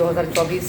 2024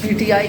PTI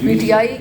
PTI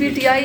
PTI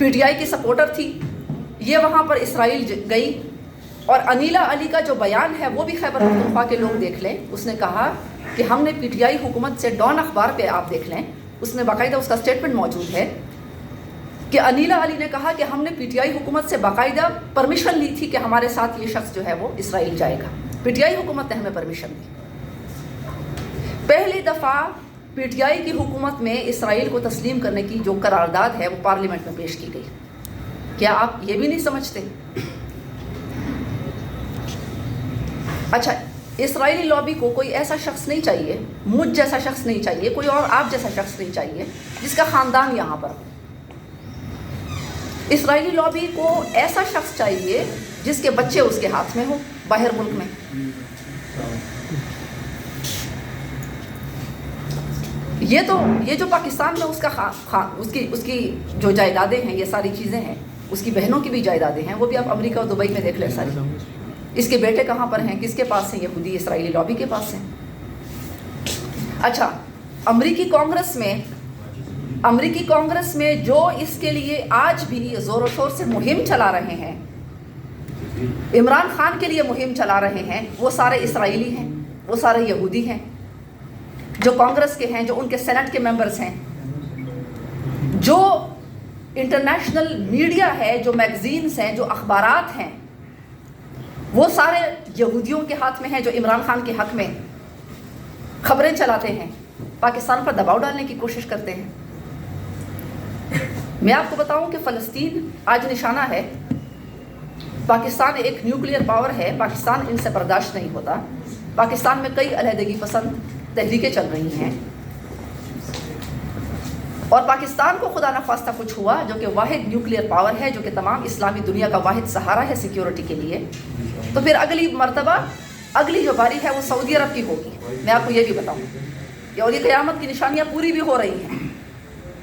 PTI کی supporter تھی. یہ وہاں پر اسرائیل گئی اور انیلا علی کا جو بیان ہے وہ بھی خیبر پختونخوا کے لوگ دیکھ لیں. اس نے کہا کہ ہم نے PTI حکومت سے ڈان اخبار پہ آپ دیکھ لیں, اس میں باقاعدہ اس کا اسٹیٹمنٹ موجود ہے کہ انیلا علی نے کہا کہ ہم نے PTI حکومت سے باقاعدہ پرمیشن لی تھی کہ ہمارے ساتھ یہ شخص جو ہے وہ اسرائیل جائے گا. PTI حکومت نے ہمیں پرمیشن دی. پہلی دفعہ PTI کی حکومت میں اسرائیل کو تسلیم کرنے کی جو قرارداد ہے وہ پارلیمنٹ میں پیش کی گئی. کیا آپ یہ بھی نہیں سمجھتے؟ اچھا, اسرائیلی لابی کو کوئی ایسا شخص نہیں چاہیے, مجھ جیسا شخص نہیں چاہیے, کوئی اور آپ جیسا شخص نہیں چاہیے جس کا خاندان یہاں پر ہو. اسرائیلی لابی کو ایسا شخص چاہیے جس کے بچے اس کے ہاتھ میں ہوں باہر ملک میں. یہ جو پاکستان میں اس کی جو جائیدادیں ہیں, یہ ساری چیزیں ہیں, اس کی بہنوں کی بھی جائیدادیں ہیں, وہ بھی آپ امریکہ اور دبئی میں دیکھ لیں ساری. اس کے بیٹے کہاں پر ہیں, کس کے پاس ہیں؟ یہودی اسرائیلی لابی کے پاس ہیں. اچھا, امریکی کانگریس میں جو اس کے لیے آج بھی زور و شور سے مہم چلا رہے ہیں, عمران خان کے لیے مہم چلا رہے ہیں, وہ سارے اسرائیلی ہیں, وہ سارے یہودی ہیں جو کانگریس کے ہیں, جو ان کے سینٹ کے ممبرز ہیں. جو انٹرنیشنل میڈیا ہے, جو میگزینز ہیں, جو اخبارات ہیں, وہ سارے یہودیوں کے ہاتھ میں ہیں جو عمران خان کے حق میں خبریں چلاتے ہیں, پاکستان پر دباؤ ڈالنے کی کوشش کرتے ہیں. میں آپ کو بتاؤں کہ فلسطین آج نشانہ ہے. پاکستان ایک نیوکلیئر پاور ہے, پاکستان ان سے برداشت نہیں ہوتا. پاکستان میں کئی علیحدگی پسند تحریکیں چل رہی ہیں, اور پاکستان کو خدا نخواستہ کچھ ہوا جو کہ واحد نیوکلیئر پاور ہے, جو کہ تمام اسلامی دنیا کا واحد سہارا ہے سیکیورٹی کے لیے, تو پھر اگلی مرتبہ اگلی جو باری ہے وہ سعودی عرب کی ہوگی. میں آپ کو یہ بھی بتاؤں, اور یہ قیامت کی نشانیاں پوری بھی ہو رہی ہیں.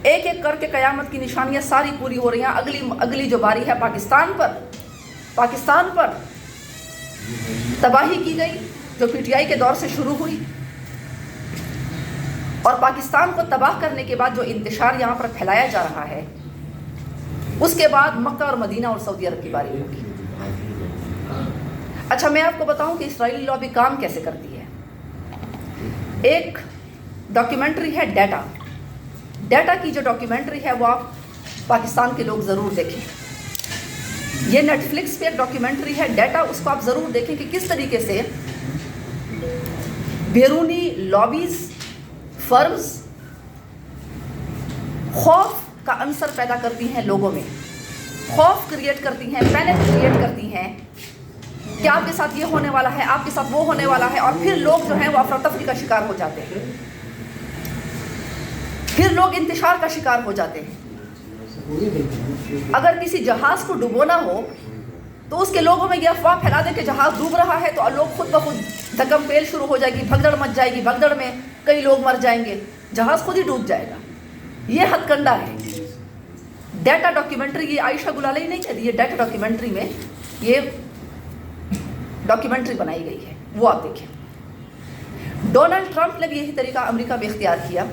ایک ایک کر کے قیامت کی نشانیاں ساری پوری ہو رہی ہیں. اگلی جو باری ہے پاکستان پر تباہی کی گئی جو PTI کے دور سے شروع ہوئی, اور پاکستان کو تباہ کرنے کے بعد جو انتشار یہاں پر پھیلایا جا رہا ہے, اس کے بعد مکہ اور مدینہ اور سعودی عرب کی باری ہوگی. اچھا, میں آپ کو بتاؤں کہ اسرائیلی لابی کام کیسے کرتی ہے. ایک ڈاکیومنٹری ہے ڈیٹا کی جو ڈاکیومنٹری ہے وہ آپ پاکستان کے لوگ ضرور دیکھیں. یہ نیٹ فلکس پہ ایک ڈاکیومنٹری ہے ڈیٹا, اس کو آپ ضرور دیکھیں کہ کس طریقے سے بیرونی لابیز, فرمز خوف کا عنصر پیدا کرتی ہیں لوگوں میں, خوف کریٹ کرتی ہیں, پینک کریٹ کرتی ہیں کہ آپ کے ساتھ یہ ہونے والا ہے, آپ کے ساتھ وہ ہونے والا ہے, اور پھر لوگ جو ہیں وہ افراتفری کا شکار ہو جاتے ہیں, پھر لوگ انتشار کا شکار ہو جاتے ہیں. اگر کسی جہاز کو ڈبونا ہو تو اس کے لوگوں میں یہ افواہ پھیلا دیں کہ جہاز ڈوب رہا ہے, تو لوگ خود بخود دھکم پیل شروع ہو جائے گی, بھگدڑ مچ جائے گی, بھگدڑ میں کئی لوگ مر جائیں گے, جہاز خود ہی ڈوب جائے گا. یہ ہتھ کنڈا ہے. ڈیٹا ڈاکیومنٹری, یہ عائشہ گلالئی نہیں کہتی, یہ ڈیٹا ڈاکیومنٹری میں یہ ڈاکیومنٹری بنائی گئی ہے, وہ آپ دیکھیں. ڈونلڈ ٹرمپ نے بھی یہی طریقہ امریکہ میں اختیار کیا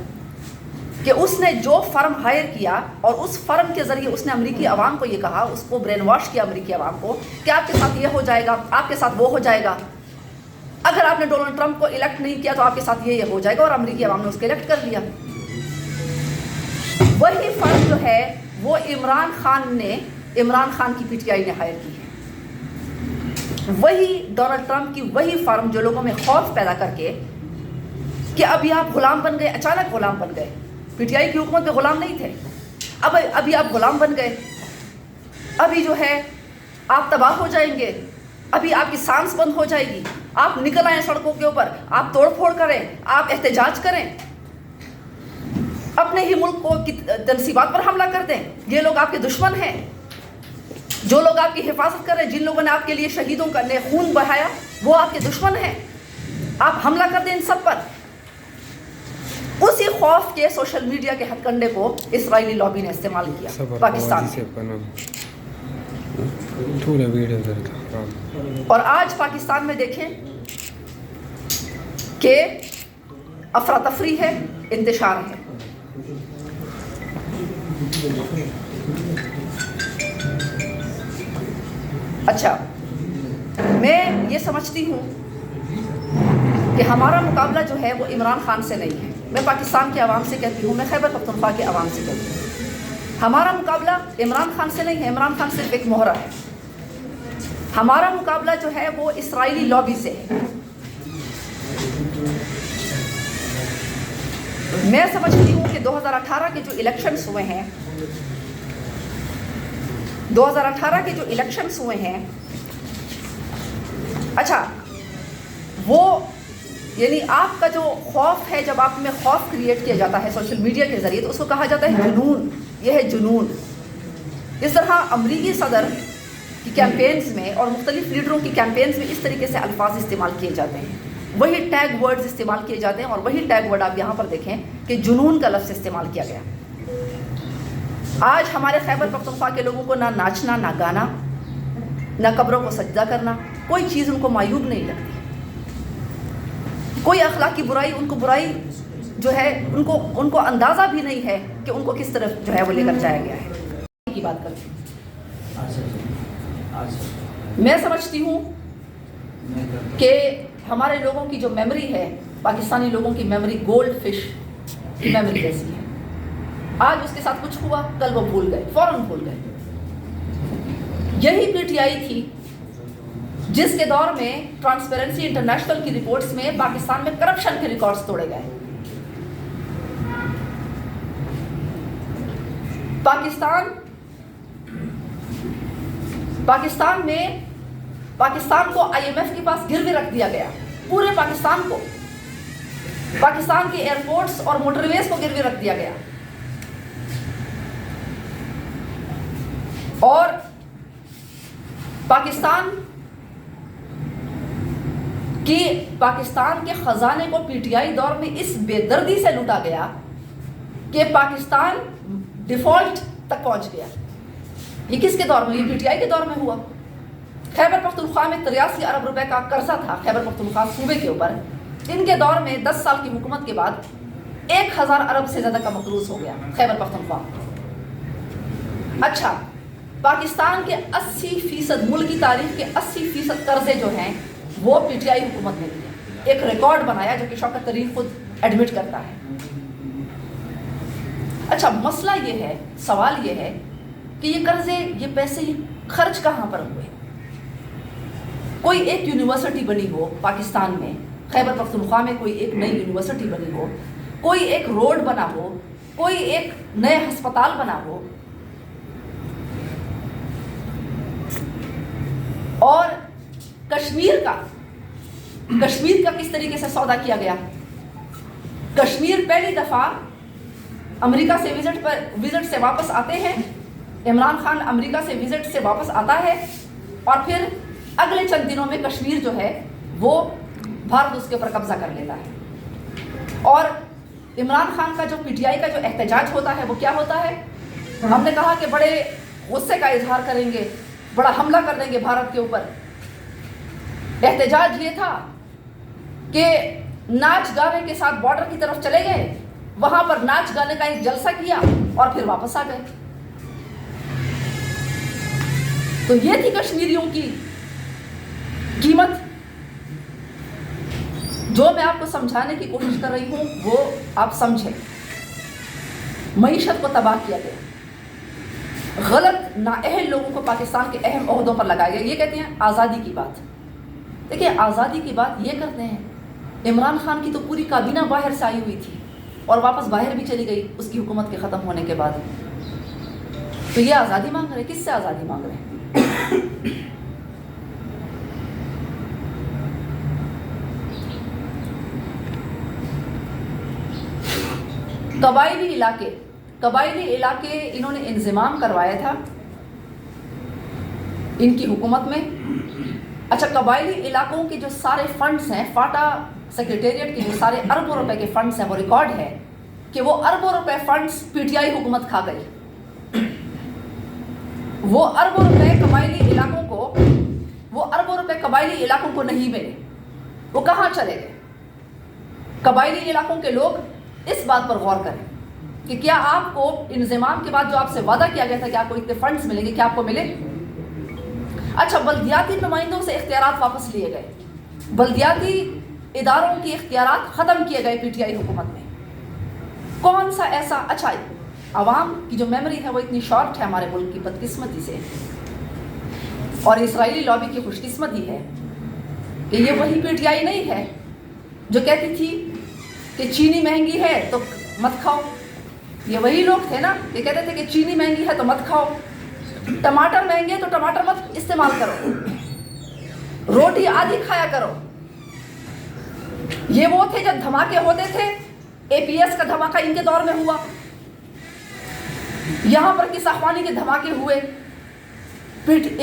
کہ اس نے جو فرم ہائر کیا اور اس فرم کے ذریعے اس نے امریکی عوام کو یہ کہا, اس کو برین واش کیا امریکی عوام کو کہ آپ کے ساتھ یہ ہو جائے گا, آپ کے ساتھ وہ ہو جائے گا, اگر آپ نے ڈونلڈ ٹرمپ کو الیکٹ نہیں کیا تو آپ کے ساتھ یہ ہو جائے گا, اور امریکی عوام نے اس کو الیکٹ کر لیا. وہی فرم جو ہے وہ عمران خان کی PTI نے ہائر کی ہے. وہی ڈونلڈ ٹرمپ کی وہی فرم جو لوگوں میں خوف پیدا کر کے کہ ابھی آپ غلام بن گئے, اچانک غلام بن گئے. PTI کی حکومت میں غلام نہیں تھے, ابھی آپ غلام بن گئے, ابھی جو ہے آپ تباہ ہو جائیں گے, ابھی آپ کی سانس بند ہو جائے گی, آپ نکل آئیں سڑکوں کے اوپر, آپ توڑ پھوڑ کریں, آپ احتجاج کریں, اپنے ہی ملک کو تنصیبات پر حملہ کر دیں. یہ لوگ آپ کے دشمن ہیں, جو لوگ آپ کی حفاظت کر رہے ہیں, جن لوگوں نے آپ کے لیے شہیدوں کا خون بہایا, وہ آپ کے دشمن ہیں. آپ حملہ کر دیں ان سب پر. اسی خوف کے سوشل میڈیا کے ہتھ کنڈے کو اسرائیلی لابی نے استعمال کیا پاکستان میں. اور آج پاکستان میں دیکھیں کہ افراتفری ہے, انتشار ہے. اچھا، میں یہ سمجھتی ہوں کہ ہمارا مقابلہ جو ہے وہ عمران خان سے نہیں ہے. میں پاکستان کے عوام سے کہتی ہوں، میں خیبر پختونخوا کے عوام سے کہتی ہوں، ہمارا مقابلہ عمران خان سے نہیں ہے. عمران خان صرف ایک مہرہ ہے. ہمارا مقابلہ جو ہے وہ اسرائیلی لابی سے ہے. میں سمجھتی ہوں کہ 2018 کے جو الیکشنز ہوئے ہیں 2018 کے جو الیکشنز ہوئے ہیں، اچھا وہ یعنی آپ کا جو خوف ہے، جب آپ میں خوف کریٹ کیا جاتا ہے سوشل میڈیا کے ذریعے، تو اس کو کہا جاتا ہے جنون. یہ ہے جنون. اس طرح امریکی صدر کی کیمپینز میں اور مختلف لیڈروں کی کیمپینز میں اس طریقے سے الفاظ استعمال کیے جاتے ہیں، وہی ٹیگ ورڈز استعمال کیے جاتے ہیں، اور وہی ٹیگ ورڈ آپ یہاں پر دیکھیں کہ جنون کا لفظ استعمال کیا گیا. آج ہمارے خیبر پختونخوا کے لوگوں کو نہ ناچنا، نہ گانا، نہ قبروں کو سجدہ کرنا، کوئی چیز ان کو معیوب نہیں لگتی. کوئی اخلاقی برائی، ان کو برائی جو ہے ان کو اندازہ بھی نہیں ہے کہ ان کو کس طرف جو ہے وہ لے کر جایا گیا ہے. کی بات کرتے ہیں، میں سمجھتی ہوں کہ ہمارے لوگوں کی جو میموری ہے، پاکستانی لوگوں کی میموری گولڈ فش کی میموری جیسی ہے. آج اس کے ساتھ کچھ ہوا، کل وہ بھول گئے، فوراً بھول گئے. یہی پی ٹی آئی تھی جس کے دور میں ٹرانسپیرنسی انٹرنیشنل کی رپورٹس میں پاکستان میں کرپشن کے ریکارڈز توڑے گئے. پاکستان کو آئی ایم ایف کے پاس گروی رکھ دیا گیا. پورے پاکستان کو، پاکستان کے ایئرپورٹس اور موٹر ویز کو گروی رکھ دیا گیا. اور پاکستان کے خزانے کو پی ٹی آئی دور میں اس بے دردی سے لوٹا گیا کہ پاکستان ڈیفالٹ تک پہنچ گیا. یہ کس کے دور میں؟ یہ پی ٹی آئی کے دور میں ہوا. خیبر پختونخوا میں 83 ارب روپے کا قرضہ تھا خیبر پختونخوا صوبے کے اوپر. ان کے دور میں 10 سال کی حکومت کے بعد 1000 ارب سے زیادہ کا مقروض ہو گیا خیبر پختونخوا. اچھا، پاکستان کے 80%، ملک کی تاریخ کے 80% قرضے جو ہیں وہ پی ٹی آئی حکومت نے لیے. ایک ریکارڈ بنایا جو کہ شوکت طرین خود ایڈمٹ کرتا ہے. اچھا، مسئلہ یہ ہے، سوال یہ ہے کہ یہ قرضے، یہ پیسے، یہ خرچ کہاں پر ہوئے؟ کوئی ایک یونیورسٹی بنی ہو پاکستان میں، خیبر پختونخوا میں کوئی ایک نئی یونیورسٹی بنی ہو، کوئی ایک روڈ بنا ہو، کوئی ایک نئے ہسپتال بنا ہو، اور کشمیر کا کس طریقے سے سودا کیا گیا. کشمیر پہلی دفعہ امریکہ سے وزٹ سے واپس آتے ہیں. عمران خان امریکہ سے وزٹ سے واپس آتا ہے، اور پھر اگلے چند دنوں میں کشمیر جو ہے وہ بھارت اس کے اوپر قبضہ کر لیتا ہے. اور عمران خان کا جو پی ٹی آئی کا جو احتجاج ہوتا ہے وہ کیا ہوتا ہے؟ ہم نے کہا کہ بڑے غصے کا اظہار کریں گے، بڑا حملہ کر دیں گے بھارت کے اوپر. احتجاج یہ تھا کہ ناچ گانے کے ساتھ بارڈر کی طرف چلے گئے، وہاں پر ناچ گانے کا ایک جلسہ کیا اور پھر واپس آ گئے. تو یہ تھی کشمیریوں کی قیمت. جو میں آپ کو سمجھانے کی کوشش کر رہی ہوں وہ آپ سمجھیں. معیشت کو تباہ کیا گیا، غلط نااہل لوگوں کو پاکستان کے اہم عہدوں پر لگایا گیا. یہ کہتے ہیں آزادی کی بات. دیکھیں، آزادی کی بات یہ کرتے ہیں. عمران خان کی تو پوری کابینہ باہر سے آئی ہوئی تھی اور واپس باہر بھی چلی گئی اس کی حکومت کے ختم ہونے کے بعد. تو یہ آزادی مانگ رہے ہیں. کس سے آزادی مانگ رہے ہیں؟ قبائلی علاقے انہوں نے انضمام کروایا تھا ان کی حکومت میں. اچھا، قبائلی علاقوں کے جو سارے فنڈز ہیں، فاٹا سیکریٹریٹ کے جو سارے اربوں روپے کے فنڈز ہیں، وہ ریکارڈ ہے کہ وہ اربوں روپے فنڈز پی ٹی آئی حکومت کھا گئی. وہ اربوں روپے قبائلی علاقوں کو نہیں ملے. وہ کہاں چلے گئے؟ قبائلی علاقوں کے لوگ اس بات پر غور کریں کہ کیا آپ کو انضمام کے بعد جو آپ سے وعدہ کیا گیا تھا کہ آپ کو اتنے فنڈز ملیں گے، کیا آپ کو ملے؟ اچھا بلدیاتی نمائندوں سے اختیارات واپس لیے گئے, بلدیاتی اداروں کی اختیارات ختم کیے گئے پی ٹی آئی حکومت میں. کون سا ایسا, اچھا عوام کی جو میموری ہے وہ اتنی شارٹ ہے ہمارے ملک کی بدقسمتی سے, اور اسرائیلی لابی کی خوش قسمتی ہے کہ یہ وہی پی ٹی آئی نہیں ہے جو کہتی تھی کہ چینی مہنگی ہے تو مت کھاؤ. یہ وہی لوگ تھے نا کہ کہتے تھے کہ چینی مہنگی ہے تو مت کھاؤ, ٹماٹر مہنگے تو ٹماٹر مت استعمال کرو, روٹی آدھی کھایا کرو. یہ وہ تھے جب دھماکے ہوتے تھے, اے پی ایس کا دھماکہ ان کے دور میں ہوا, یہاں پر کس اخوانی کے دھماکے ہوئے.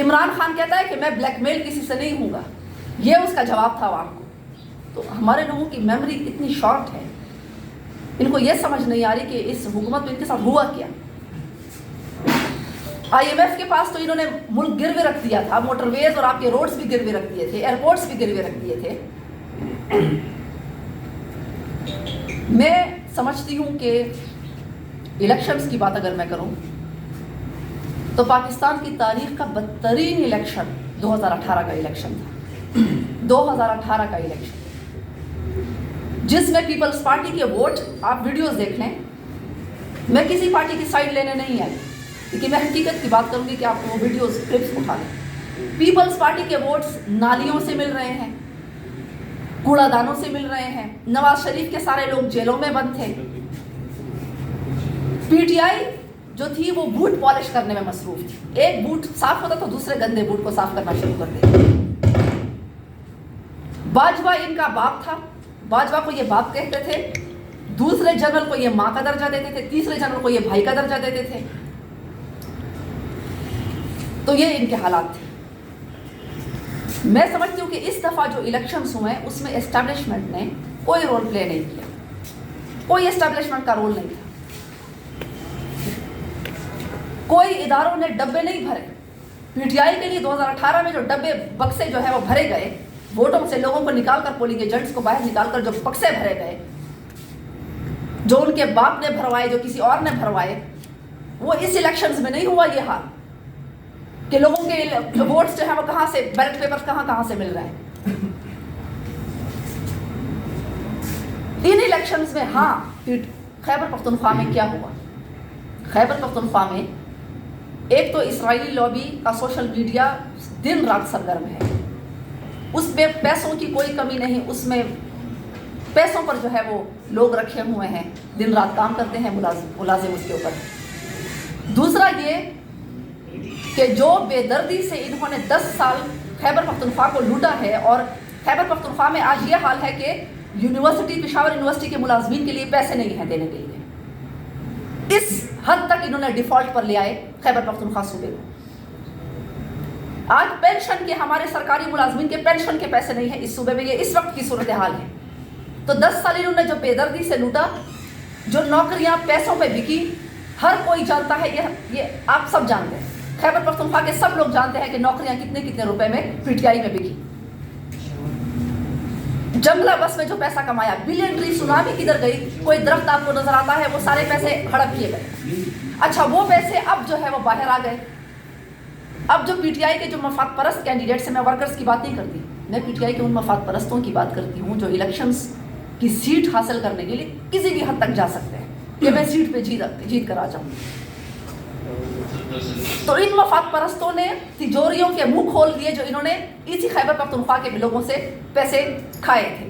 عمران خان کہتا ہے کہ میں بلیک میل کسی سے نہیں ہوں گا, یہ اس کا جواب تھا عوام کو. تو ہمارے لوگوں کی میموری اتنی شارٹ ہے, ان کو یہ سمجھ نہیں آ رہی کہ اس حکومت میں ان کے ساتھ ہوا کیا. آئی ایم ایف کے پاس تو انہوں نے ملک گروے رکھ دیا تھا, موٹر ویز اور آپ کے روڈز بھی گروے رکھ دیے تھے, ایئرپورٹس بھی گروے رکھ دیے تھے. میں سمجھتی ہوں کہ الیکشنز کی بات اگر میں کروں تو پاکستان کی تاریخ کا بدترین الیکشن 2018 کا الیکشن تھا. 2018 کا الیکشن جس میں پیپلز پارٹی کے ووٹ, آپ ویڈیوز دیکھ لیں, میں کسی پارٹی کی سائڈ لینے نہیں آئی لیکن میں حقیقت کی بات کروں گی کہ آپ وہ ویڈیوز کلپس اٹھا لیں. پیپلز پارٹی کے ووٹس نالیوں سے مل رہے ہیں, کوڑا دانوں سے مل رہے ہیں. نواز شریف کے سارے لوگ جیلوں میں بند تھے. پی ٹی آئی جو تھی وہ بوٹ پالش کرنے میں مصروف تھی. ایک بوٹ صاف ہوتا تو دوسرے گندے بوٹ کو صاف کرنا شروع کر دیتے. باجوہ ان کا باپ تھا, باجوہ کو یہ باپ کہتے تھے, دوسرے جنرل کو یہ ماں کا درجہ دیتے تھے, تیسرے جنرل کو یہ بھائی کا درجہ دیتے تھے. تو یہ ان کے حالات تھے. میں سمجھتی ہوں کہ اس دفعہ جو الیکشنز ہوئے اس میں اسٹیبلشمنٹ نے کوئی رول پلے نہیں کیا, کوئی اسٹیبلشمنٹ کا رول نہیں تھا. کوئی اداروں نے ڈبے نہیں بھرے. پی ٹی آئی کے لیے 2018 میں جو ڈبے بکسے جو ہے وہ بھرے گئے, ووٹوں سے لوگوں کو نکال کر, پولنگ ایجنٹس کو باہر نکال کر جو بکسے بھرے گئے, جو ان کے باپ نے بھروائے, جو کسی اور نے بھروائے, وہ اس الیکشنز میں نہیں ہوا. یہ حال کہ لوگوں کے ووٹس جو ہیں وہ کہاں سے, بیلٹ پیپر کہاں سے مل رہے ہیں. ان الیکشنز میں ہاں خیبر پختونخوا میں کیا ہوا. خیبر پختونخوا میں ایک تو اسرائیلی لابی کا سوشل میڈیا دن رات سرگرم ہے, اس میں پیسوں کی کوئی کمی نہیں, اس میں پیسوں پر جو ہے وہ لوگ رکھے ہوئے ہیں, دن رات کام کرتے ہیں ملازم اس کے اوپر. دوسرا یہ کہ جو بے دردی سے انہوں نے 10 سال خیبر پختونخوا کو لوٹا ہے, اور خیبر پختونخوا میں آج یہ حال ہے کہ یونیورسٹی, پشاور یونیورسٹی کے ملازمین کے لیے پیسے نہیں ہیں دینے کے لیے. اس حد تک انہوں نے ڈیفالٹ پر لے آئے خیبر پختونخوا صوبے کو. آج پینشن کے, ہمارے سرکاری ملازمین کے پینشن کے پیسے نہیں ہیں اس صوبے میں. یہ اس وقت کی صورتحال ہے. تو 10 سال انہوں نے جو بے دردی سے لوٹا, جو نوکریاں پیسوں پہ بکی, ہر کوئی جانتا ہے, یہ آپ سب جانتے ہیں, خیبر پختونخوا کے سب لوگ جانتے ہیں کہ نوکریاں کتنے روپے میں پی ٹی آئی میں بکی. جنگلہ بس میں جو پیسہ کمایا, بلین ٹری سونامی کدھر گئی, کوئی درخت آپ کو نظر آتا ہے, وہ سارے پیسے ہڑپ کیے گئے. اچھا وہ پیسے اب جو ہے وہ باہر آ گئے. اب جو پی ٹی آئی کے جو مفاد پرست کینڈیڈیٹس ہیں, میں ورکرز کی بات نہیں کرتی, میں پی ٹی آئی کے ان مفاد پرستوں کی بات کرتی ہوں جو الیکشنز کی سیٹ حاصل کرنے کے لیے کسی بھی حد تک جا سکتے ہیں کہ میں سیٹ پہ جیت کر آ جاؤں. تو ان مفاد پرستوں نے تجوریوں کے منہ کھول دیے جو انہوں نے اسی خیبر پختونخوا کے لوگوں سے پیسے کھائے تھے.